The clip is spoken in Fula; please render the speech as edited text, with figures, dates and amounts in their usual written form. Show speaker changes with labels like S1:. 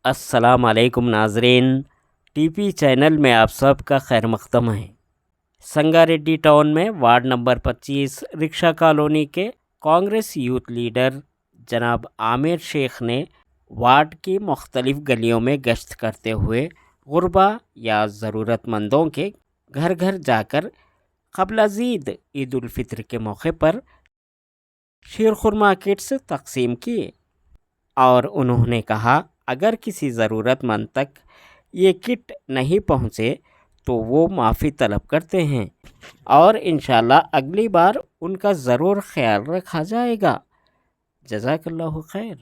S1: السلام علیکم ناظرین، ٹی پی چینل میں آپ سب کا خیر مقدم ہے۔ سنگاریڈی ٹاؤن میں وارڈ نمبر 25 رکشہ کالونی کے کانگریس یوتھ لیڈر جناب عامر شیخ نے وارڈ کی مختلف گلیوں میں گشت کرتے ہوئے غربا یا ضرورت مندوں کے گھر گھر جا کر قبل از عید الفطر کے موقع پر شیر خورما کٹس تقسیم کیے، اور انہوں نے کہا اگر کسی ضرورت مند تک یہ کٹ نہیں پہنچے تو وہ معافی طلب کرتے ہیں اور انشاءاللہ اگلی بار ان کا ضرور خیال رکھا جائے گا۔ جزاک اللہ خیر۔